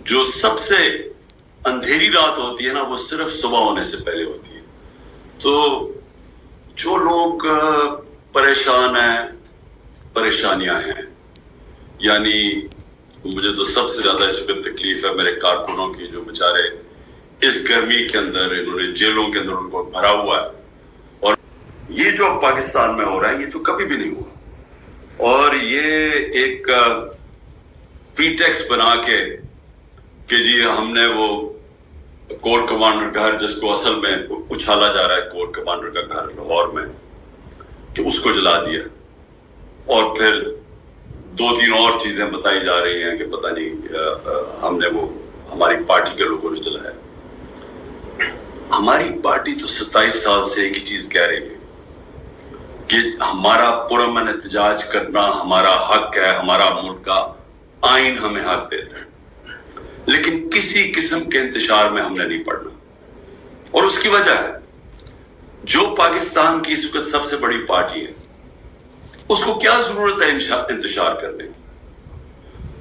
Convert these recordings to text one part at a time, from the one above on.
جو سب سے اندھیری رات ہوتی ہے نا وہ صرف صبح ہونے سے پہلے ہوتی ہے. تو جو لوگ پریشان ہیں، پریشانیاں ہیں، یعنی مجھے تو سب سے زیادہ اس وقت تکلیف ہے میرے کارکنوں کی، جو بیچارے اس گرمی کے اندر انہوں نے جیلوں کے اندر ان کو بھرا ہوا ہے. اور یہ جو پاکستان میں ہو رہا ہے یہ تو کبھی بھی نہیں ہوا. اور یہ ایک پریٹیکسٹ بنا کے کہ جی ہم نے وہ کور کمانڈر گھر، جس کو اصل میں اچھالا جا رہا ہے کور کمانڈر کا گھر لاہور میں، کہ اس کو جلا دیا. اور پھر 2-3 اور چیزیں بتائی جا رہی ہیں کہ پتہ نہیں ہم نے وہ ہماری پارٹی کے لوگوں نے جلایا. ہماری پارٹی تو 27 سال سے ایک ہی چیز کہہ رہی ہے کہ ہمارا پرامن احتجاج کرنا ہمارا حق ہے، ہمارا ملک کا آئین ہمیں حق دیتا ہے، لیکن کسی قسم کے انتشار میں ہم نے نہیں پڑھنا. اور اس کی وجہ ہے جو پاکستان کی اس وقت سب سے بڑی پارٹی ہے اس کو کیا ضرورت ہے انتشار کرنے کی؟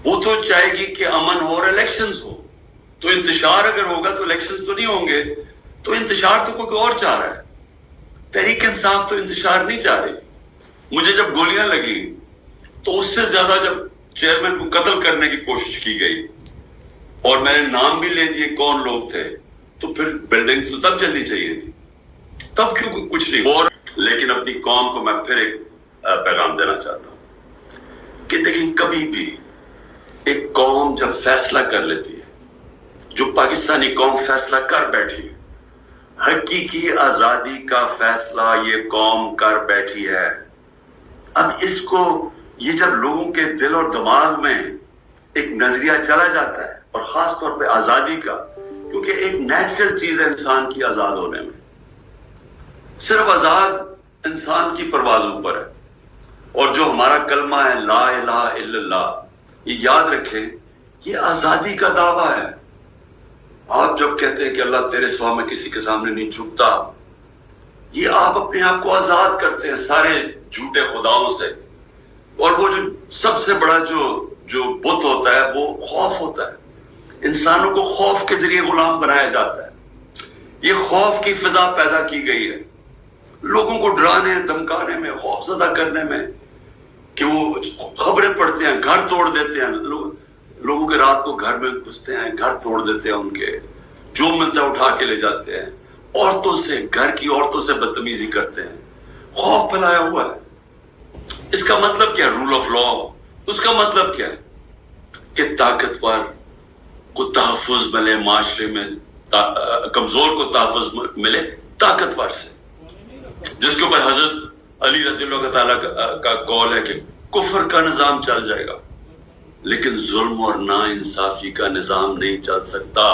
وہ تو چاہے گی کہ امن ہو اور الیکشنز ہو. تو انتشار اگر ہوگا تو الیکشنز تو نہیں ہوں گے، تو انتشار تو کوئی اور چاہ رہا ہے. تحریک انصاف تو انتشار نہیں چاہ رہی. مجھے جب گولیاں لگی تو اس سے زیادہ جب چیئرمین کو قتل کرنے کی کوشش کی گئی اور میں نے نام بھی لے دیے کون لوگ تھے، تو پھر بلڈنگ تو تب جلنی چاہیے تھی، تب کیوں کچھ نہیں. اور لیکن اپنی قوم کو میں پھر ایک پیغام دینا چاہتا ہوں کہ دیکھیں کبھی بھی ایک قوم جب فیصلہ کر لیتی ہے، جو پاکستانی قوم فیصلہ کر بیٹھی ہے، حقیقی آزادی کا فیصلہ یہ قوم کر بیٹھی ہے. اب اس کو یہ جب لوگوں کے دل اور دماغ میں ایک نظریہ چلا جاتا ہے، اور خاص طور پہ آزادی کا، کیونکہ ایک نیچرل چیز ہے انسان کی آزاد ہونے میں، صرف آزاد انسان کی پرواز اوپر ہے. اور جو ہمارا کلمہ ہے لا الہ الا اللہ، یہ یاد رکھیں یہ آزادی کا دعویٰ ہے. آپ جب کہتے ہیں کہ اللہ تیرے سوا میں کسی کے سامنے نہیں جھکتا، یہ آپ اپنے آپ کو آزاد کرتے ہیں سارے جھوٹے خداؤں سے. اور وہ جو سب سے بڑا جو بت ہوتا ہے وہ خوف ہوتا ہے. انسانوں کو خوف کے ذریعے غلام بنایا جاتا ہے. یہ خوف کی فضا پیدا کی گئی ہے لوگوں کو ڈرانے دھمکانے میں، خوف زدہ کرنے میں، کہ وہ خبریں پڑھتے ہیں، گھر توڑ دیتے ہیں. لوگوں کے رات کو گھر میں گھستے ہیں، گھر توڑ دیتے ہیں، ان کے جو ملتا ہے اٹھا کے لے جاتے ہیں. عورتوں سے، گھر کی عورتوں سے بدتمیزی کرتے ہیں. خوف پھیلایا ہوا ہے. اس کا مطلب کیا ہے؟ Role of law. اس کا مطلب کیا ہے کہ طاقتور کو تحفظ ملے معاشرے میں، کمزور کو تحفظ ملے طاقتور سے، جس کے اوپر حضرت علی رضی اللہ تعالیٰ کا قول ہے کہ کفر کا نظام چل جائے گا لیکن ظلم اور نا انصافی کا نظام نہیں چل سکتا.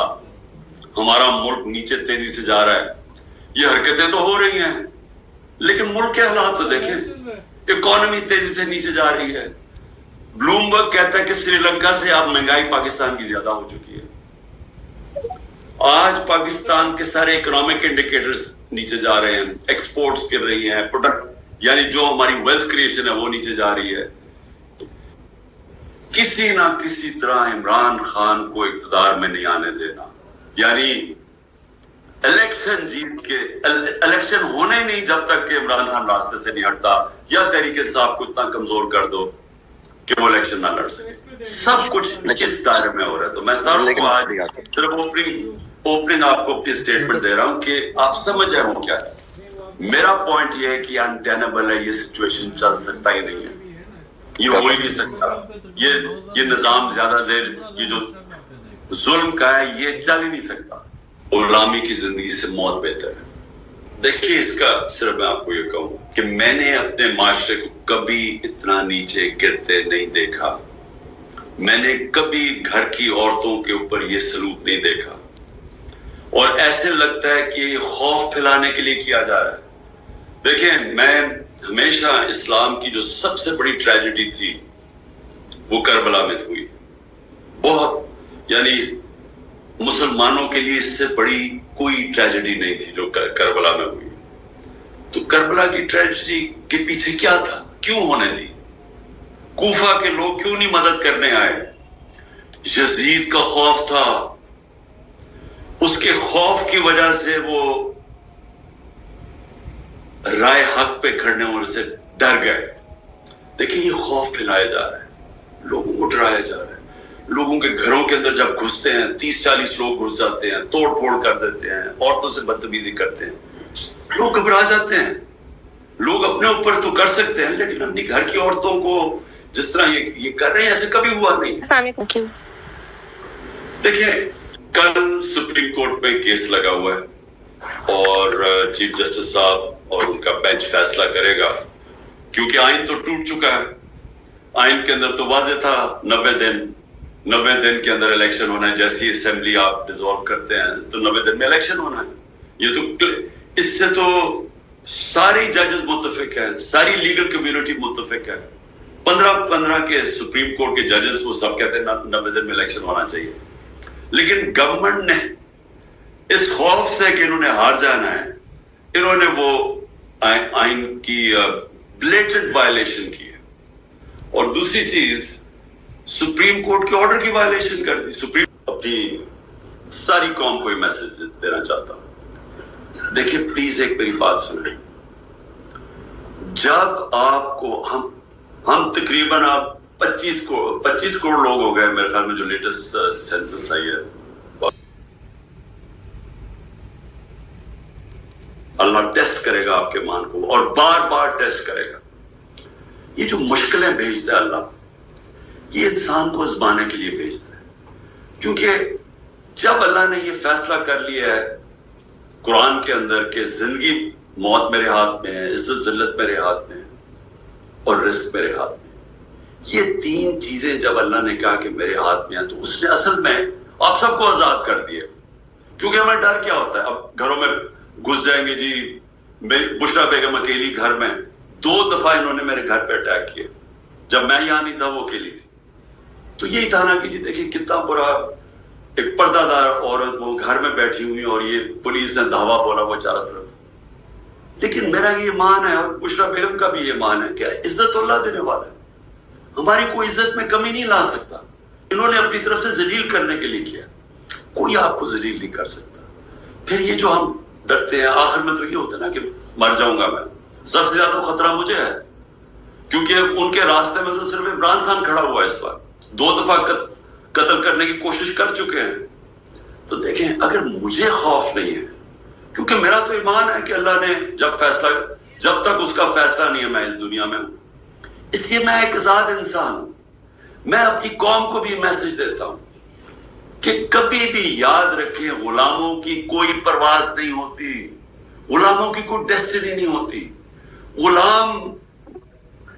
ہمارا ملک نیچے تیزی سے جا رہا ہے. یہ حرکتیں تو ہو رہی ہیں لیکن ملک کے حالات تو دیکھیں، اکانومی تیزی سے نیچے جا رہی ہے. بلومبرگ کہتا ہے کہ سری لنکا سے اب مہنگائی پاکستان کی زیادہ ہو چکی ہے. آج پاکستان کے سارے اکنامک انڈیکیٹرز نیچے جا رہے ہیں، ایکسپورٹس گر رہی ہیں، پروڈکٹ یعنی جو ہماری ویلتھ کریشن ہے وہ نیچے جا رہی ہے. کسی نہ کسی طرح عمران خان کو اقتدار میں نہیں آنے دینا، یعنی الیکشن جیت کے الیکشن ہونے ہی نہیں جب تک کہ عمران خان راستے سے نہیں ہٹتا، یا تحریک انصاف کو اتنا کمزور کر دو کہ وہ الیکشن نہ لڑ سکے. سب کچھ اس دائرے میں ہو رہا ہے. تو میں ساروں کو آج صرف اوپننگ آپ کو اپنی اسٹیٹمنٹ دے رہا ہوں کہ آپ سمجھ جائیں ہو کیا ہے. میرا پوائنٹ یہ ہے کہ انٹینبل ہے، یہ سچویشن چل سکتا ہی نہیں ہے، یہ ہو ہی نہیں سکتا. یہ نظام زیادہ دیر یہ جو ظلم کا ہے یہ چل ہی نہیں سکتا. غلامی کی زندگی سے موت بہتر ہے. دیکھیے اس کا صرف میں آپ کو یہ کہوں کہ میں نے اپنے معاشرے کو کبھی اتنا نیچے گرتے نہیں دیکھا. میں نے کبھی گھر کی عورتوں کے اوپر یہ سلوک نہیں دیکھا، اور ایسے لگتا ہے کہ یہ خوف پھیلانے کے لیے کیا جا رہا ہے. دیکھیں میں ہمیشہ اسلام کی جو سب سے بڑی ٹریجڈی تھی وہ کربلا میں ہوئی. بہت یعنی مسلمانوں کے لیے اس سے بڑی کوئی ٹریجڈی نہیں تھی جو کربلا میں ہوئی. تو کربلا کی ٹریجڈی کے پیچھے کیا تھا؟ کیوں ہونے دی؟ کوفہ کے لوگ کیوں نہیں مدد کرنے آئے؟ یزید کا خوف تھا، اس کے خوف کی وجہ سے وہ رائے حق پہ کھڑنے والے سے ڈر گئے. دیکھیں یہ خوف پھیلایا جا رہا ہے، لوگوں کو ڈرایا جا رہا ہے. لوگوں کے گھروں کے اندر جب گھستے ہیں 30-40 لوگ گھس جاتے ہیں، توڑ پھوڑ کر دیتے ہیں، عورتوں سے بدتمیزی کرتے ہیں، لوگ گھبرا جاتے ہیں. لوگ اپنے اوپر تو کر سکتے ہیں لیکن اپنی گھر کی عورتوں کو جس طرح یہ کر رہے ہیں ایسے کبھی ہوا نہیں. السلام علیکم. دیکھیں کل سپریم کورٹ میں کیس لگا ہوا ہے اور چیف جسٹس صاحب اور ان کا بینچ فیصلہ کرے گا، کیونکہ آئین تو ٹوٹ چکا ہے. آئین کے اندر تو واضح تھا 90 دن کے اندر الیکشن ہونا ہے. جیسی اسمبلی آپ ڈیزالو کرتے ہیں تو 90 دن میں الیکشن ہونا ہے. یہ تو اس سے تو ساری ججز متفق ہیں، ساری لیگل کمیونٹی متفق ہے. 15 کے سپریم کورٹ کے ججز وہ سب کہتے ہیں 90 دن میں الیکشن ہونا چاہیے. لیکن گورنمنٹ نے اس خوف سے کہ انہوں نے ہار جانا ہے، انہوں نے وہ آئین کی بلیٹنٹ وائلیشن کی ہے. اور دوسری چیز سپریم کورٹ کے آرڈر کی وائلیشن کر دی. سپریم اپنی ساری قوم کو یہ میسج دینا چاہتا ہوں. دیکھیں پلیز ایک میری بات سنیں. جب آپ کو ہم تقریباً آپ 25 کروڑ لوگ ہو گئے میرے خیال میں جو لیٹسٹ سینسس آئی ہے. اللہ ٹیسٹ کرے گا آپ کے مان کو اور بار بار ٹیسٹ کرے گا. یہ جو مشکلیں بھیجتا ہے اللہ، یہ انسان کو آزمانے کے لیے بھیجتا ہے. کیونکہ جب اللہ نے یہ فیصلہ کر لیا ہے قرآن کے اندر کہ زندگی موت میرے ہاتھ میں ہے، عزت ذلت میرے ہاتھ میں ہے اور رزق میرے ہاتھ میں، یہ 3 چیزیں جب اللہ نے کہا کہ میرے ہاتھ میں ہے تو اس نے اصل میں آپ سب کو آزاد کر دیا. کیونکہ ہمیں ڈر کیا ہوتا ہے، اب گھروں میں گھس جائیں گے. جی بشرا بیگم اکیلی گھر میں 2 دفعہ انہوں نے میرے گھر پہ اٹیک کیا، جب میں یہاں نہیں تھا وہ اکیلی تھی. تو یہی تھا نا کہ جی دیکھیں کتنا برا، ایک پردہ دار عورت وہ گھر میں بیٹھی ہوئی اور یہ پولیس نے دھاوا بولا وہ چاروں طرف. لیکن میرا یہ ایمان ہے اور بشرا بیگم کا بھی یہ ایمان ہے کہ عزت تو اللہ دینے والا ہے، ہماری کوئی عزت میں کمی نہیں لا سکتا. انہوں نے اپنی طرف سے ذلیل کرنے کے لیے کیا، کوئی آپ کو ذلیل نہیں کر سکتا. پھر یہ جو ہم ڈرتے ہیں آخر میں تو یہ ہوتا ہے نا کہ مر جاؤں گا میں. سب سے زیادہ خطرہ مجھے ہے کیونکہ ان کے راستے میں تو صرف عمران خان کھڑا ہوا ہے. اس بار 2 دفعہ قتل کرنے کی کوشش کر چکے ہیں. تو دیکھیں اگر مجھے خوف نہیں ہے کیونکہ میرا تو ایمان ہے کہ اللہ نے جب تک اس کا فیصلہ نہیں ہے میں اس دنیا میں ہوں. اس لیے میں ایک آزاد انسان ہوں. میں اپنی قوم کو بھی میسج دیتا ہوں کہ کبھی بھی یاد رکھیں غلاموں کی کوئی پرواز نہیں ہوتی، غلاموں کی کوئی ڈیسٹینی نہیں ہوتی.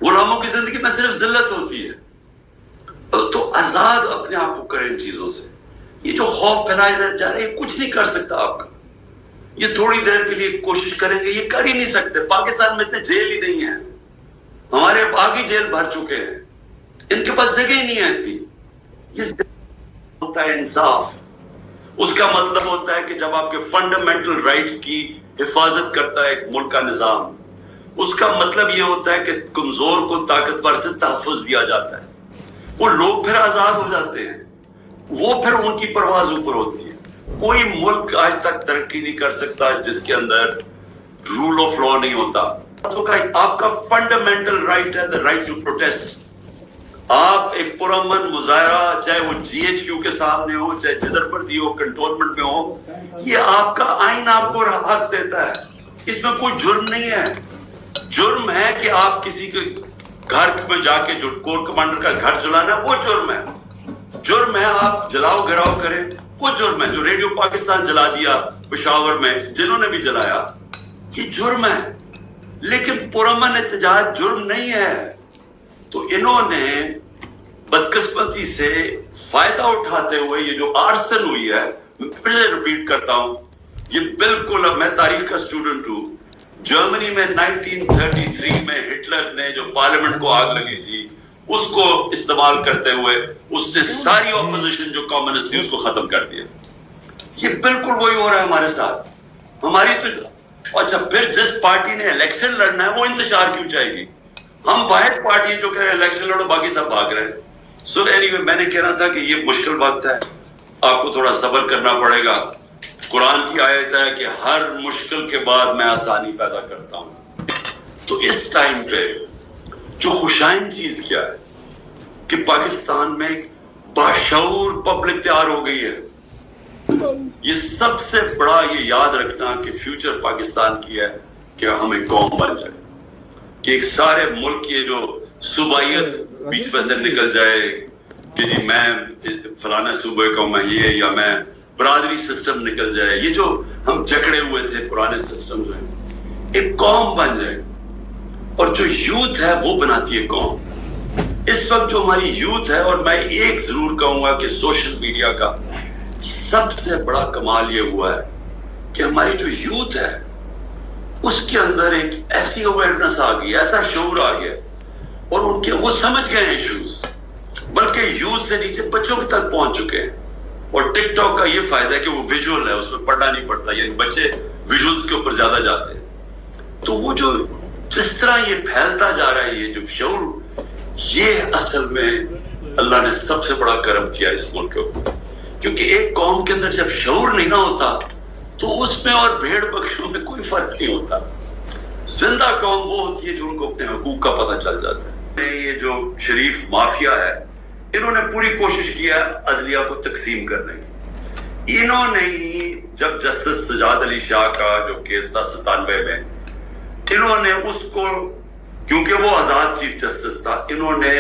غلاموں کی زندگی میں صرف ذلت ہوتی ہے. تو آزاد اپنے آپ کو کریں ان چیزوں سے. یہ جو خوف پھیلایا جا رہا ہے یہ کچھ نہیں کر سکتا آپ کا. یہ تھوڑی دیر کے لیے کوشش کریں گے، یہ کر ہی نہیں سکتے. پاکستان میں اتنے جیل ہی نہیں ہیں، ہمارے باغی جیل بھر چکے ہیں، ان کے پاس جگہ ہی نہیں ہے اتنی. یہ ہوتا ہے انصاف. اس کا مطلب ہوتا ہے کہ جب آپ کے فنڈامنٹل رائٹس کی حفاظت کرتا ہے ایک ملک کا نظام، اس کا مطلب یہ ہوتا ہے کہ کمزور کو طاقتور سے تحفظ دیا جاتا ہے. وہ لوگ پھر آزاد ہو جاتے ہیں، وہ پھر ان کی پرواز اوپر ہوتی ہے. کوئی ملک آج تک ترقی نہیں کر سکتا جس کے اندر رول آف لا نہیں ہوتا. آپ کا فنڈامنٹل رائٹ ہے، the right to protest. آپ ایک پرامن مظاہرہ چاہے وہ GHQ کے سامنے ہو چاہے جدھر پر ہو کنٹونمنٹ میں ہو، یہ آپ کا آئین آپ کو حق دیتا ہے. اس میں کوئی جرم نہیں ہے. جرم ہے کہ آپ کسی کے گھر میں جا کے جو کور کمانڈر کا گھر جلانا وہ جرم ہے. جرم ہے آپ جلاؤ گراؤ کریں وہ جرم ہے. جو ریڈیو پاکستان جلا دیا پشاور میں جنہوں نے بھی جلایا یہ جرم ہے. لیکن پرامن احتجاج جرم نہیں ہے. تو انہوں نے بدقسمتی سے فائدہ اٹھاتے ہوئے یہ جو آرسن ہوئی ہے، میں پھر سے ریپیٹ کرتا ہوں، یہ بالکل، اب میں تاریخ کا اسٹوڈنٹ ہوں. جرمنی میں 1933 میں ہٹلر نے جو پارلیمنٹ کو آگ لگی تھی اس کو استعمال کرتے ہوئے اس نے ساری اپوزیشن جو کمیونسٹ تھی اس کو ختم کر دیا. یہ بالکل وہی ہو رہا ہے ہمارے ساتھ. ہماری تو اچھا پھر جس پارٹی نے الیکشن لڑنا ہے وہ انتشار کیوں چاہے گی؟ ہم واحد پارٹی جو کہ الیکشن لڑو باقی سب بھاگ رہے ہیں. سو anyway میں نے کہنا تھا کہ یہ مشکل وقت ہے, آپ کو تھوڑا صبر کرنا پڑے گا. قرآن کی آیت ہے کہ ہر مشکل کے بعد میں آسانی پیدا کرتا ہوں. تو اس ٹائم پہ جو خوشائن چیز کیا ہے کہ پاکستان میں ایک باشعور پبلک تیار ہو گئی ہے. یہ سب سے بڑا یہ یاد رکھنا کہ فیوچر پاکستان کی ہے کہ ہم ایک قوم بن جائے, کہ ایک سارے ملک کی جو صوبائیت بیچ میں سے نکل جائے کہ جی میں فلانا صوبے کا میں یہ یا میں برادری سسٹم نکل جائے. یہ جو ہم جکڑے ہوئے تھے پرانے سسٹم میں, ایک قوم بن جائے. اور جو یوتھ ہے وہ بناتی ہے قوم. اس وقت جو ہماری یوتھ ہے, اور میں ایک ضرور کہوں گا کہ سوشل میڈیا کا سب سے بڑا کمال یہ ہوا ہے کہ ہماری جو یوتھ ہے اس کے اندر ایک ایسی اویئرنس آ گئی, ایسا شعور آ گیا, اور ان کے وہ سمجھ گئے ایشوز, بلکہ یوتھ سے نیچے بچوں تک پہنچ چکے ہیں. اور ٹک ٹاک کا یہ فائدہ ہے کہ وہ ویژول ہے, اس میں پڑھنا نہیں پڑتا, یعنی بچے ویژولز کے اوپر زیادہ جاتے ہیں. تو وہ جو جس طرح یہ پھیلتا جا رہا ہے یہ جو شعور, یہ اصل میں اللہ نے سب سے بڑا کرم کیا اس ملک کے اوپر. کیونکہ ایک قوم کے اندر جب شعور نہیں نہ ہوتا تو اس میں اور بھیڑ بکریوں میں کوئی فرق نہیں ہوتا. زندہ قوم وہ ہوتی ہے جو ان کو اپنے حقوق کا پتہ چل جاتا ہے. یہ جو شریف مافیا ہے, انہوں نے پوری کوشش کیا عدلیہ کو تقسیم کرنے کی. انہوں نے جب جسٹس سجاد علی شاہ کا جو کیس تھا 97 میں, انہوں نے اس کو, کیونکہ وہ آزاد چیف جسٹس تھا, انہوں نے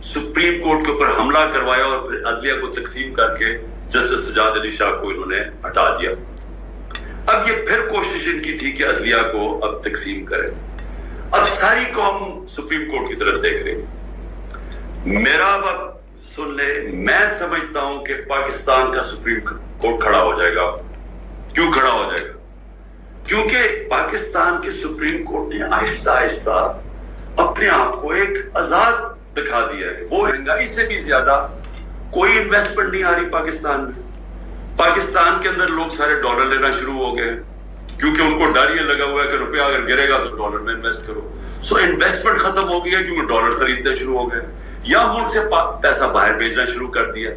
سپریم کورٹ کے اوپر حملہ کروایا اور پھر عدلیہ کو تقسیم کر کے جسٹس سجاد علی شاہ کو انہوں نے ہٹا دیا. اب یہ پھر کوشش ان کی تھی کہ عدلیہ کو اب تقسیم کرے. اب ساری قوم سپریم کورٹ کی طرف دیکھ رہی. میرا وقت سن لے, میں سمجھتا ہوں کہ پاکستان کا سپریم کورٹ کھڑا ہو جائے گا. کیوں کھڑا ہو جائے گا؟ کیونکہ پاکستان کے سپریم کورٹ نے آہستہ آہستہ اپنے آپ کو ایک آزاد دکھا دیا ہے. وہ مہنگائی سے بھی زیادہ کوئی انویسٹمنٹ نہیں آ رہی پاکستان میں. پاکستان کے اندر لوگ سارے ڈالر لینا شروع ہو گئے کیونکہ ان کو ڈر یہ لگا ہوا ہے کہ روپیہ اگر گرے گا تو ڈالر میں انویسٹ کرو. سو انویسٹمنٹ ختم ہو گیا کیونکہ ڈالر خریدنے شروع ہو گئے, یا ملک سے پیسہ باہر بھیجنا شروع کر دیا.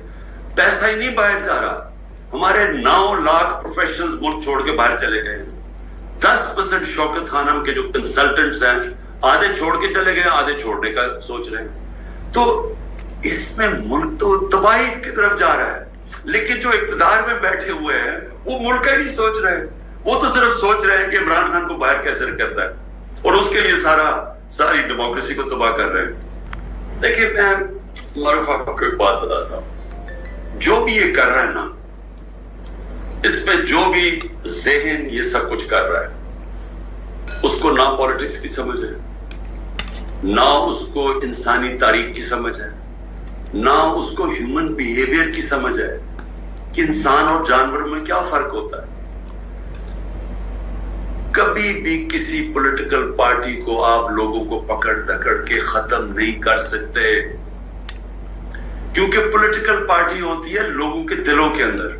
پیسہ ہی نہیں باہر جا رہا. ہمارے 9 لاکھ پروفیشنلز ملک چھوڑ کے باہر چلے گئے. 10% شوکت خانم کے جو کنسلٹنٹس ہیں آدھے چھوڑ کے چلے گئے, آدھے چھوڑنے کا سوچ رہے ہیں. تو اس میں ملک تو تباہی کی طرف جا رہا ہے. لیکن جو اقتدار میں بیٹھے ہوئے ہیں وہ ملک کا ہی نہیں سوچ رہے. وہ تو صرف سوچ رہے ہیں کہ عمران خان کو باہر کیسے کرتا ہے, اور اس کے لیے ساری ڈیموکریسی کو تباہ کر رہے ہیں. دیکھیں میں معروف آپ کو ایک بات بتاتا ہوں, جو بھی یہ کر رہا ہے نا, اس میں جو بھی ذہن یہ سب کچھ کر رہا ہے, اس کو نہ پولیٹکس کی سمجھ ہے, نہ اس کو انسانی تاریخ کی سمجھ ہے, نہ اس کو ہیومن بیہیویئر کی سمجھ ہے کہ انسان اور جانور میں کیا فرق ہوتا ہے. کبھی بھی کسی پولیٹیکل پارٹی کو آپ لوگوں کو پکڑ دکڑ کے ختم نہیں کر سکتے, کیونکہ پولیٹیکل پارٹی ہوتی ہے لوگوں کے دلوں کے اندر.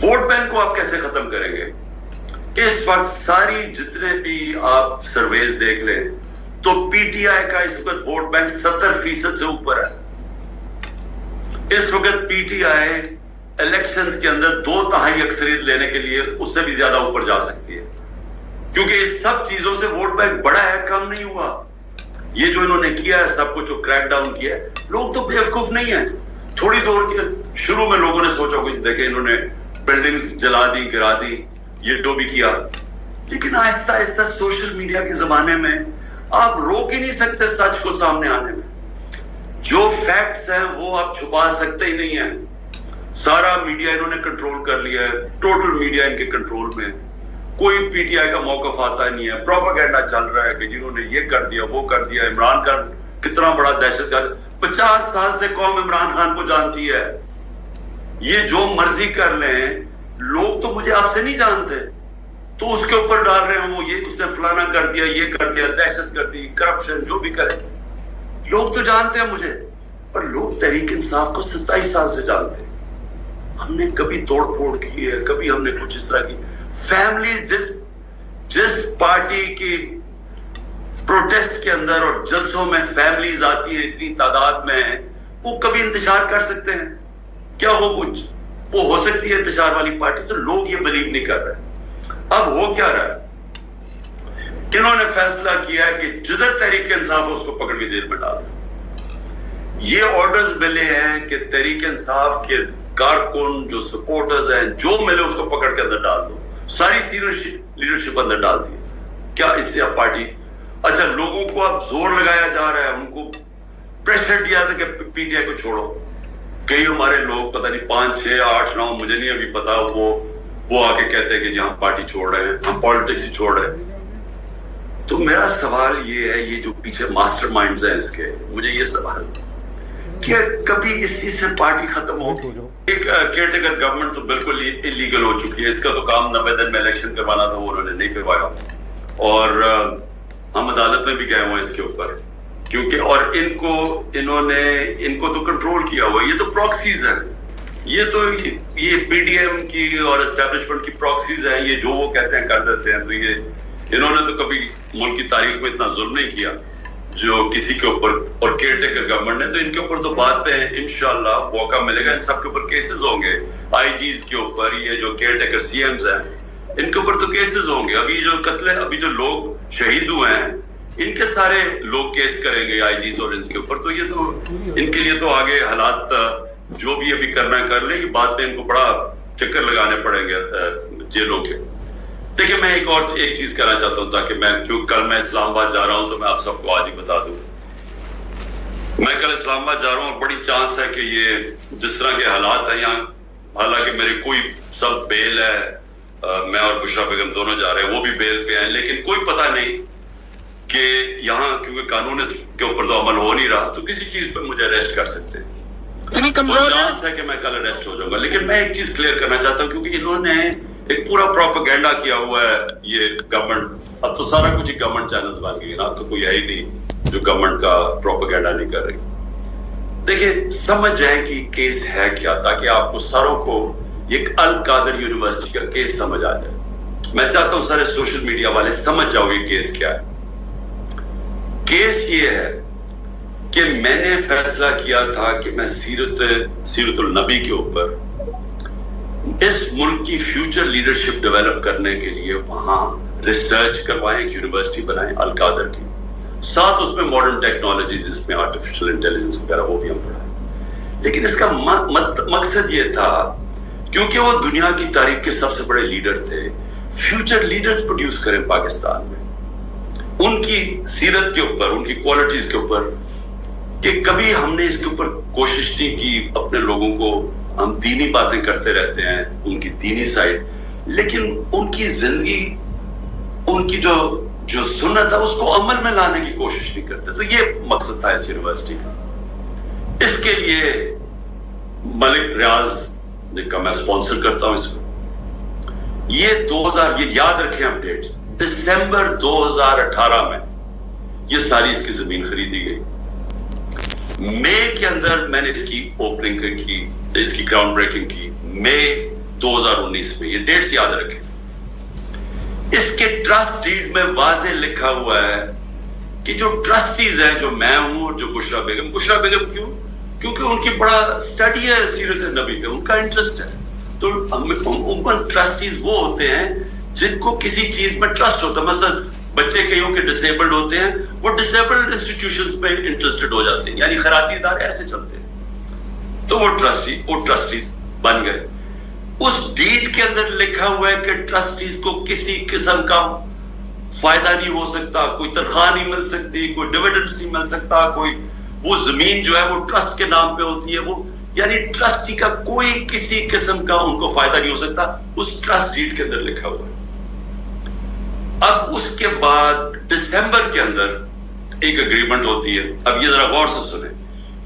ووٹ بینک کو آپ کیسے ختم کریں گے؟ اس وقت ساری جتنے بھی آپ سرویز دیکھ لیں تو پی ٹی آئی کا اس وقت ووٹ بینک 70% سے اوپر ہے. اس وقت پی ٹی آئی الیکشنز کے اندر 2/3 اکثریت لینے کے لیے اس سے بھی زیادہ اوپر جا سکتی ہے, کیونکہ اس سب چیزوں سے ووٹ بینک بڑا ہے, کم نہیں ہوا. یہ جو انہوں نے کیا ہے سب کچھ جو کریک ڈاؤن کیا ہے, لوگ تو بیوقوف نہیں ہیں. تھوڑی دور کے شروع میں لوگوں نے سوچا کہ دیکھیں انہوں نے بلڈنگز جلا دی, گرا دی, یہ جو بھی کیا, لیکن آہستہ آہستہ سوشل میڈیا کے زمانے میں آپ روک ہی نہیں سکتے سچ کو سامنے آنے میں. جو فیکٹس ہیں وہ آپ چھپا سکتے ہی نہیں ہیں. سارا میڈیا انہوں نے کنٹرول کر لیا ہے, ٹوٹل میڈیا ان کے کنٹرول میں. کوئی پی ٹی آئی کا موقف آتا نہیں ہے. پروپیگنڈا چل رہا ہے کہ جنہوں نے یہ کر دیا وہ کر دیا. عمران خان کتنا بڑا دہشت گرد, 50 سال سے قوم عمران خان کو جانتی ہے. یہ جو مرضی کر لیں, لوگ تو مجھے آپ سے نہیں جانتے, تو اس کے اوپر ڈال رہے ہیں وہ یہ اس نے فلانا کر دیا, یہ کر دیا, دہشت گردی, کرپشن, جو بھی کرے. لوگ تو جانتے ہیں مجھے, اور لوگ تحریک انصاف کو 27 سال سے جانتے ہیں. ہم نے کبھی توڑ پھوڑ کی ہے, کبھی ہم نے کچھ اس طرح کی فیملیز, جس پارٹی کی پروٹیسٹ کے اندر اور جلسوں میں فیملیز آتی ہیں اتنی تعداد میں, وہ کبھی انتشار کر سکتے ہیں کیا ہو کچھ وہ ہو سکتی ہے انتشار والی پارٹی. تو لوگ یہ بلیو نہیں کر رہے. اب ہو کیا رہا ہے؟ انہوں نے فیصلہ کیا ہے کہ جدھر تحریک انصاف ہے اس کو پکڑ کے جیل میں ڈال دیں. یہ آرڈرز ملے ہیں کہ تحریک انصاف کے کارکن جو سپورٹرز ہیں جو ملے اس کو پکڑ کے اندر ڈال دو. ساری لیڈرشپ اندر ڈال دی. کیا اس سے اب پارٹی اچھا لوگوں کو اب زور لگایا جا رہا ہے, ان کو پریشر دیا تھا کہ پی ٹی آئی کو چھوڑو. کئی ہمارے لوگ پتہ نہیں 5 6 8 9 مجھے نہیں ابھی پتا وہ آ کے کہتے ہیں کہ جہاں پارٹی چھوڑ رہے ہیں ہم پالیٹکس ہی چھوڑ رہے ہیں. تو میرا سوال یہ ہے, یہ جو پیچھے ماسٹر مائنڈز ہیں اس کے, مجھے یہ سوال کیا کبھی اسی سے پارٹی ختم ہوگی؟ ایک کیئر ٹیکر گورنمنٹ تو بالکل انلیگل ہو چکی ہے. اس کا تو کام 90 دن میں الیکشن کروانا تھا, وہ انہوں نے نہیں کروایا. اور ہم عدالت میں بھی گئے ہوئے اس کے اوپر, کیونکہ اور ان کو تو کنٹرول کیا ہوا. یہ تو پراکسیز ہیں, یہ پی ڈی ایم کی اور اسٹیبلشمنٹ کی پراکسیز ہیں. یہ جو وہ کہتے ہیں کر دیتے ہیں. تو یہ انہوں نے تو کبھی ملک کی تاریخ میں اتنا ظلم نہیں کیا جو کسی کے اوپر, اور کیئر ٹیکر گورنمنٹ نے تو ان کے اوپر تو بات پہ انشاءاللہ موقع ملے گا. ان سب کے اوپر کیسز ہوں گے, آئی جیز کے اوپر, یہ جو کیئر ٹیکر سی ایمز ہیں ان کے اوپر تو کیسز ہوں گے. ابھی جو قتل ہے, ابھی جو لوگ شہید ہوئے ہیں ان کے سارے لوگ کیس کریں گے آئی جیز اور ان کے اوپر. تو یہ تو ان کے لیے تو آگے حالات جو بھی ابھی کرنا ہے کر لیں. یہ بات میں ان کو بڑا چکر لگانے پڑیں گے جیلوں کے. دیکھیں میں ایک چیز کہنا چاہتا ہوں تاکہ کیونکہ کل میں اسلام آباد جا رہا ہوں تو میں آپ سب کو آج ہی بتا دوں. میں کل اسلام آباد جا رہا ہوں اور بڑی چانس ہے کہ یہ جس طرح کے حالات ہیں یہاں, حالانکہ میری کوئی سب بیل ہے, میں اور بشرا بیگم دونوں جا رہے ہیں, وہ بھی بیل پہ ہیں, لیکن کوئی پتہ نہیں کہ یہاں کیونکہ قانون کے اوپر تو عمل ہو نہیں رہا تو کسی چیز پہ مجھے اریسٹ کر سکتے ہیں. چانس ہے کہ میں کل اریسٹ ہو جاؤں گا. لیکن میں ایک چیز کلیئر کرنا چاہتا ہوں کیونکہ انہوں نے ایک پورا پروپیگنڈا کیا ہوا ہے یہ گورنمنٹ. اب تو سارا کچھ ہی گورنمنٹ چینلز بن گئی نا, اب تو کوئی ہے ہی نہیں جو گورنمنٹ کا پروپیگنڈا نہیں کر رہی. دیکھیں سمجھ جائیں کہ کیس ہے کیا, تاکہ آپ کو ساروں کو ایک القادر یونیورسٹی کا کیس سمجھ آ جائے. میں چاہتا ہوں سارے سوشل میڈیا والے سمجھ جاؤ یہ کیس کیا ہے. کیس یہ ہے کہ میں نے فیصلہ کیا تھا کہ میں سیرت النبی کے اوپر اس ملک کی فیوچر لیڈرشپ ڈیولپ کرنے کے لیے وہاں ریسرچ کروائیں, ایک یونیورسٹی بنائیں القادر کی, ساتھ اس میں ماڈرن ٹیکنالوجیز, اس میں آرٹیفیشل انٹیلیجنس وغیرہ وہ بھی ہم پڑھائیں. لیکن اس کا مقصد یہ تھا کیونکہ وہ دنیا کی تاریخ کے سب سے بڑے لیڈر تھے, فیوچر لیڈرز پروڈیوس کریں پاکستان میں, ان کی سیرت کے اوپر, ان کی کوالٹیز کے اوپر. کہ کبھی ہم نے اس کے اوپر کوشش نہیں کی اپنے لوگوں کو, ہم دینی باتیں کرتے رہتے ہیں, ان کی دینی سائڈ, لیکن ان کی زندگی, ان کی جو سنت ہے اس کو عمل میں لانے کی کوشش نہیں کرتے. تو یہ مقصد تھا اس یونیورسٹی کا. اس کے لیے ملک ریاض نے کہا میں اسپانسر کرتا ہوں اس کو. یہ 2000, یہ یاد رکھیں ہم ڈیٹس, دسمبر 2018 میں یہ ساری اس کی زمین خریدی گئی. مئی کے اندر میں نے اس کی اوپننگ کی, اس کی گراؤنڈ بریکنگ کی, مئی 2019 میں. یہ ڈیٹس یاد رکھیں. اس کے ٹرسٹ ڈیڈ میں واضح لکھا ہوا ہے کہ جو ٹرسٹیز ہیں, جو میں ہوں اور جو بشرا بیگم کیوں, کیونکہ ان کی بڑا اسٹڈی ہے سیرت نبی پہ, ان کا انٹرسٹ ہے. تو عموماً ٹرسٹیز وہ ہوتے ہیں جن کو کسی چیز میں ٹرسٹ ہوتا ہے. مثلا بچے کئیوں کے ڈسیبلڈ ہوتے ہیں, وہ ڈسیبلڈ انسٹیٹیوشنز میں انٹرسٹڈ ہو جاتے ہیں, یعنی خیراتی ادارے ایسے چلتے ہیں. تو وہ ٹرسٹی بن گئے. اس ڈیڈ کے اندر لکھا ہوا ہے کہ ٹرسٹیز کو کسی قسم کا فائدہ نہیں ہو سکتا, کوئی تنخواہ نہیں مل سکتی, کوئی ڈیویڈنڈز نہیں مل سکتا, کوئی وہ زمین جو ہے وہ ٹرسٹ کے نام پہ ہوتی ہے, وہ یعنی ٹرسٹی کا کوئی کسی قسم کا ان کو فائدہ نہیں ہو سکتا. اس ٹرسٹ ڈیڈ کے اندر لکھا ہوا ہے. اب اس کے بعد دسمبر کے اندر ایک اگریمنٹ ہوتی ہے. اب یہ ذرا غور سے سنیں.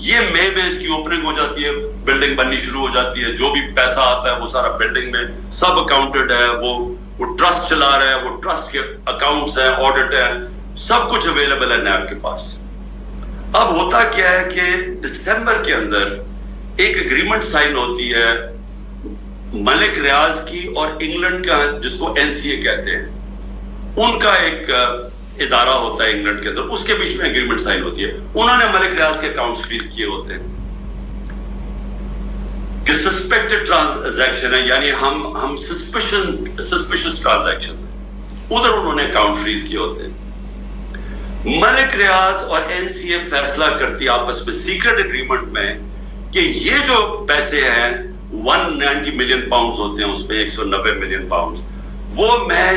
یہ مئی میں اس کی اوپننگ ہو جاتی ہے, بلڈنگ بننی شروع ہو جاتی ہے, جو بھی پیسہ آتا ہے وہ سارا بلڈنگ میں سب اکاؤنٹڈ ہے, وہ ٹرسٹ چلا رہا ہے, وہ ٹرسٹ کے اکاؤنٹس ہیں, آڈٹ ہے, سب کچھ اویلیبل ہے نیب کے پاس. اب ہوتا کیا ہے کہ دسمبر کے اندر ایک اگریمنٹ سائن ہوتی ہے ملک ریاض کی اور انگلینڈ کا, جس کو NCA کہتے ہیں, ان کا ایک ادارہ ہوتا ہے انگلینڈ کے اندر, اس کے بیچ میں اگریمنٹ سائن ہوتی ہے. انہوں نے ملک ریاض کے اکاؤنٹس فریز کیے ہوتے ہیں. یہ سسپیکٹڈ ٹرانزیکشن ہے، یعنی ہم سسپیشس ٹرانزیکشن، ادھر انہوں نے اکاؤنٹ فریز کیے ہوتے ہیں۔ ملک ریاض اور این سی اے فیصلہ کرتی آپس میں سیکرٹ اگریمنٹ میں کہ یہ جو پیسے ہیں 190 ملین پاؤنڈز ہوتے ہیں، اس میں 190 ملین پاؤنڈز، وہ میں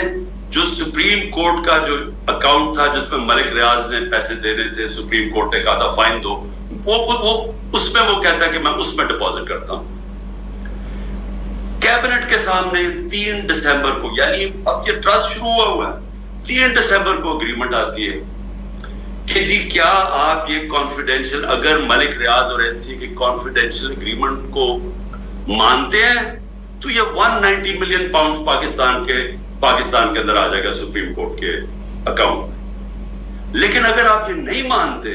جو سپریم کورٹ کا جو اکاؤنٹ تھا جس میں ملک ریاض نے پیسے دینے تھے، سپریم کورٹ نے کہا تھا فائن دو، وہ اس میں وہ کہتا ہے کہ میں اس میں ڈپازٹ کرتا ہوں۔ کیبنٹ کے سامنے 3 دسمبر کو، یعنی اب یہ ٹرسٹ شروع ہوا ہے، 3 دسمبر کو اگریمنٹ آتی ہے کہ جی کیا آپ یہ کانفیڈینشیل، اگر ملک ریاض اور این سی کے کانفیڈینشیل اگریمنٹ کو مانتے ہیں تو یہ 190 ملین پاؤنڈ پاکستان کے اندر آ جائے گا سپریم کورٹ کے اکاؤنٹ میں۔ لیکن اگر آپ یہ نہیں مانتے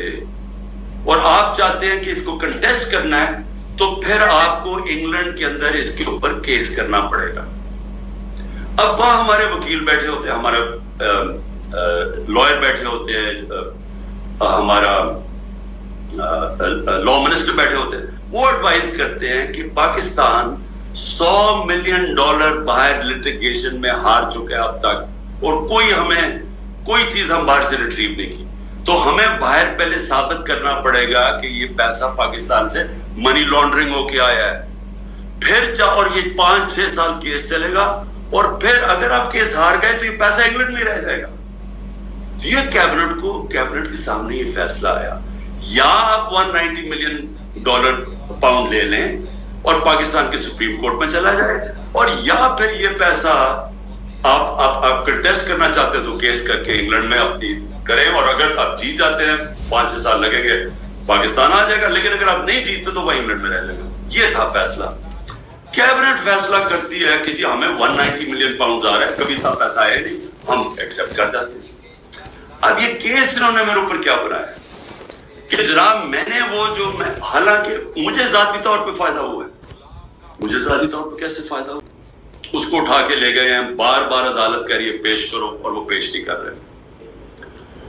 اور آپ چاہتے ہیں کہ اس کو کنٹیسٹ کرنا ہے تو پھر آپ کو انگلینڈ کے اندر اس کے اوپر کیس کرنا پڑے گا۔ اب وہاں ہمارے وکیل بیٹھے ہوتے ہیں، ہمارے لائر بیٹھے ہوتے ہیں، ہمارا لا منسٹر بیٹھے ہوتے ہیں، وہ ایڈوائز کرتے ہیں کہ پاکستان $100 ملین باہر لٹیگیشن میں ہار چکے ہیں اب تک، اور کوئی چیز ہم باہر سے ریٹریو نہیں کی، تو ہمیں باہر پہلے ثابت کرنا پڑے گا کہ یہ پیسہ پاکستان سے منی لانڈرنگ ہو کے آیا ہے، پھر اور یہ 5-6 سال کیس چلے گا، اور پھر اگر آپ کیس ہار گئے تو یہ پیسہ انگلینڈ میں رہ جائے گا۔ یہ کیبنٹ کے سامنے یہ فیصلہ آیا، یا آپ 190 ملین پاؤنڈ لے لیں اور پاکستان کے سپریم کورٹ میں چلا جائے، اور یا پھر یہ پیسہ آپ کنٹیسٹ کرنا چاہتے ہیں تو کیس کر کے انگلینڈ میں اپنی کریں، اور اگر آپ جیت جاتے ہیں 5-6 سال لگیں گے پاکستان آ جائے گا، لیکن اگر آپ نہیں جیتتے تو وہ انگلینڈ میں رہ جائے گا۔ یہ تھا فیصلہ۔ کیبنٹ فیصلہ کرتی ہے کہ جی ہمیں 190 ملین پاؤنڈ آ رہا ہے، کبھی اتنا پیسہ آیا نہیں، ہم ایکسپٹ کر جاتے ہیں۔ اب یہ کیس انہوں نے میرے اوپر کیا بنایا کہ جناب میں نے حالانکہ مجھے ذاتی طور پہ فائدہ ہوا ہے، مجھے ذاتی طور پہ کیسے فائدہ ہوا؟ اس کو اٹھا کے لے گئے ہیں، بار بار عدالت کہہ رہی ہے پیش کرو، اور وہ پیش نہیں کر رہے،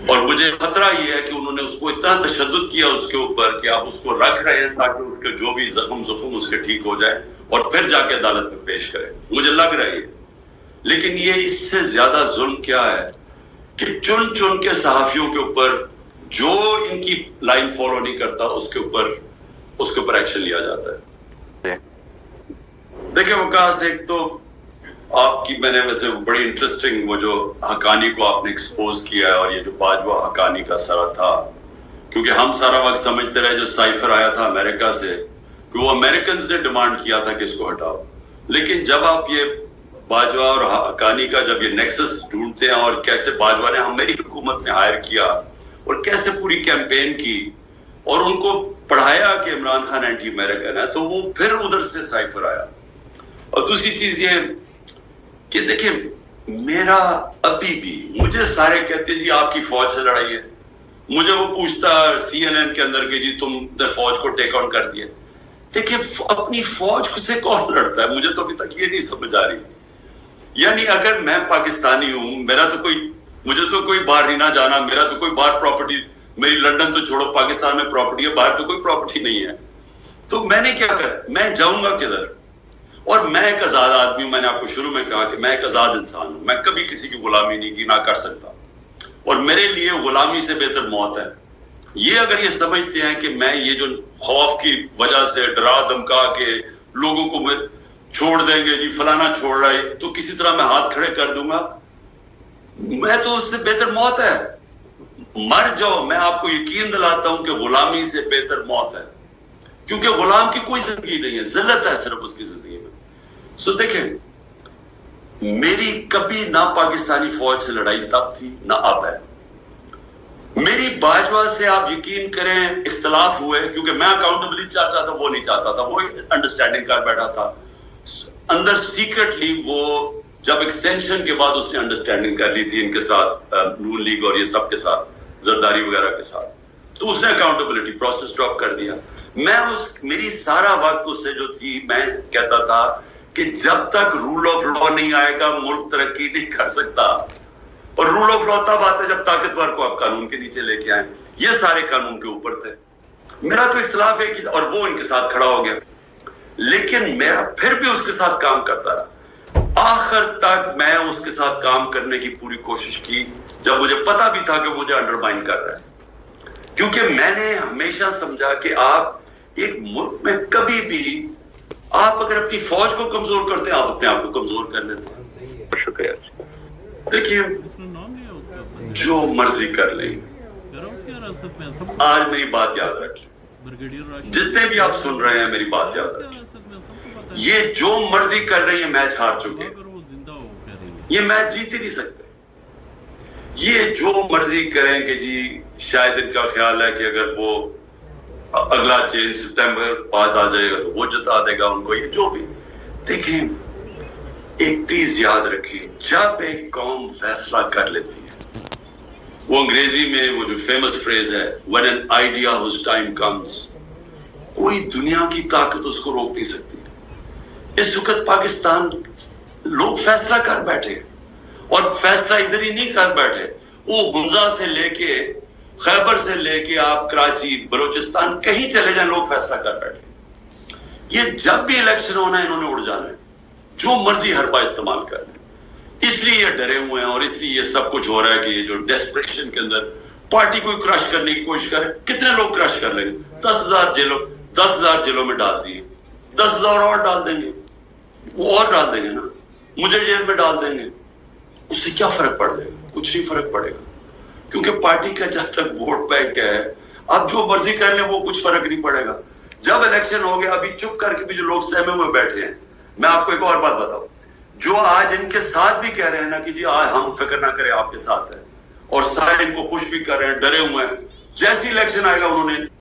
اور مجھے خطرہ یہ ہے کہ انہوں نے اس کو اتنا تشدد کیا اس کے اوپر کہ آپ اس کو رکھ رہے ہیں تاکہ اس کے جو بھی زخم اس کے ٹھیک ہو جائے اور پھر جا کے عدالت میں پیش کرے، مجھے لگ رہا ہے۔ لیکن یہ اس سے زیادہ ظلم کیا ہے کہ چن کے صحافیوں کے اوپر جو ان کی لائن فالو نہیں کرتا اس کے اوپر ایکشن لیا جاتا ہے۔ دیکھیں وقاص، ایک تو آپ کی میں نے ویسے بڑی انٹرسٹنگ وہ جو حقانی کو آپ نے ایکسپوز کیا ہے، اور یہ جو باجوہ حقانی کا سرا تھا، کیونکہ ہم سارا وقت سمجھتے رہے جو سائفر آیا تھا امریکہ سے کہ وہ امریکنز نے ڈیمانڈ کیا تھا کہ اس کو ہٹاؤ، لیکن جب آپ یہ باجوہ اور حقانی کا جب یہ نیکسس ڈھونڈتے ہیں، اور کیسے باجوہ نے میری حکومت میں ہائر کیا اور کیسے پوری کیمپین کی اور ان کو پڑھایا کہ عمران خان اینٹی امریکن ہے، تو وہ پھر ادھر سے سائفر آیا۔ اور دوسری چیز یہ کہ دیکھیں میرا ابھی بھی مجھے سارے کہتے ہیں جی آپ کی فوج سے لڑائی ہے، مجھے وہ پوچھتا CNN کے اندر کہ جی تم نے فوج کو ٹیک آن کر دیا۔ دیکھیں اپنی فوج سے کون لڑتا ہے؟ مجھے تو ابھی تک یہ نہیں سمجھ آ رہی۔ یعنی اگر میں پاکستانی ہوں، مجھے تو کوئی باہر نہیں نہ جانا، میرا تو کوئی باہر پراپرٹی، میری لندن تو چھوڑو، پاکستان میں پراپرٹی ہے، باہر تو کوئی پراپرٹی نہیں ہے، تو میں نے کیا میں جاؤں گا کدھر؟ اور میں ایک آزاد آدمی ہوں، میں نے آپ کو شروع میں کہا کہ میں ایک آزاد انسان ہوں، میں کبھی کسی کی غلامی نہیں کی، نہ کر سکتا، اور میرے لیے غلامی سے بہتر موت ہے۔ یہ اگر یہ سمجھتے ہیں کہ میں یہ جو خوف کی وجہ سے ڈرا دھمکا کے لوگوں کو میں چھوڑ دیں گے، جی فلانا چھوڑ رہا ہے تو کسی طرح میں ہاتھ کھڑے کر دوں گا، میں تو اس سے بہتر موت ہے، مر جاؤ۔ میں آپ کو یقین دلاتا ہوں کہ غلامی سے بہتر موت ہے، کیونکہ غلام کی کوئی زندگی نہیں ہے، ذلت ہے صرف اس کی زندگی میں۔ سو دیکھیں میری کبھی نہ پاکستانی فوج سے لڑائی تب تھی نہ اب ہے۔ میری باجوہ سے آپ یقین کریں اختلاف ہوئے، کیونکہ میں اکاؤنٹیبلٹی چاہتا تھا، وہ نہیں چاہتا تھا، وہ انڈرسٹینڈنگ کر بیٹھا تھا اندر سیکرٹلی۔ وہ جب ایکسٹینشن کے بعد اس نے انڈرسٹینڈنگ کر لی تھی ان کے ساتھ، نون لیگ اور یہ سب کے ساتھ، زرداری وغیرہ کے ساتھ، تو اس نے اکاؤنٹیبلٹی پروسیس ڈراپ کر دیا۔ میری سارا وقت اس سے جو تھی، میں کہتا تھا کہ جب تک رول آف لا نہیں آئے گا ملک ترقی نہیں کر سکتا، اور رول آف لا تب آتا ہے جب طاقتور کو آپ قانون کے نیچے لے کے آئیں۔ یہ سارے قانون کے اوپر تھے، میرا تو اختلاف ہے اور وہ ان کے ساتھ کھڑا ہو گیا۔ لیکن میرا پھر بھی اس کے ساتھ کام کرتا رہا. آخر تک میں اس کے ساتھ کام کرنے کی پوری کوشش کی جب مجھے پتا بھی تھا کہ مجھے انڈرمائن کر رہا ہے. کیونکہ میں نے ہمیشہ سمجھا کہ آپ ایک ملک میں کبھی بھی آپ اگر اپنی فوج کو کمزور کرتے ہیں آپ اپنے آپ کو کمزور کر لیتے ہیں. شکریہ. دیکھیے جو مرضی کر لیں, آج میری بات یاد رکھیں, جتنے بھی آپ سن رہے ہیں میری بات یاد رکھیں, یہ جو مرضی کر رہے ہیں میچ ہار چکے, یہ میچ جیت ہی نہیں سکتے. یہ جو مرضی کریں کہ جی شاید ان کا خیال ہے کہ اگر وہ اگلا چینج سپٹمبر بعد آ جائے گا تو وہ جتا دے گا ان کو. یہ جو بھی دیکھیں, ایک چیز یاد رکھیں, جب ایک قوم فیصلہ کر لیتی ہے, وہ انگریزی میں وہ جو فیمس فریز ہے when an idea whose time comes, کوئی دنیا کی طاقت اس کو روک نہیں سکتی. اس وقت پاکستان لوگ فیصلہ کر بیٹھے, اور فیصلہ ادھر ہی نہیں کر بیٹھے, وہ حمزہ سے لے کے خیبر سے لے کے آپ کراچی بلوچستان کہیں چلے جائیں لوگ فیصلہ کر بیٹھے. یہ جب بھی الیکشن ہونا ہے انہوں نے اڑ جانا ہے, جو مرضی حربہ استعمال کر لیں. اس لیے یہ ڈرے ہوئے ہیں اور اس لیے یہ سب کچھ ہو رہا ہے کہ یہ جو ڈیسپریشن کے اندر پارٹی کو کرش کرنے کی کوشش کرے. کتنے لوگ کرش کر لیں گے؟ 10,000 جیلوں میں ڈال دیے, 10,000 اور ڈال دیں گے, وہ اور ڈال دیں گے نا, مجھے جیل میں ڈال دیں گے. اس سے کیا فرق پڑ جائے گا؟ کچھ نہیں فرق پڑے گا, کیونکہ پارٹی کا جب تک ووٹ بینک ہے اب جو مرضی کر لیں وہ کچھ فرق نہیں پڑے گا. جب الیکشن ہو گیا, ابھی چپ کر کے بھی جو لوگ سہمے ہوئے بیٹھے ہیں, میں آپ کو ایک اور بات بتاؤں, جو آج ان کے ساتھ بھی کہہ رہے ہیں نا کہ جی آج ہم فکر نہ کریں آپ کے ساتھ ہیں, اور سارے ان کو خوش بھی کر رہے ہیں, ڈرے ہوئے ہیں, جیسی الیکشن آئے گا انہوں نے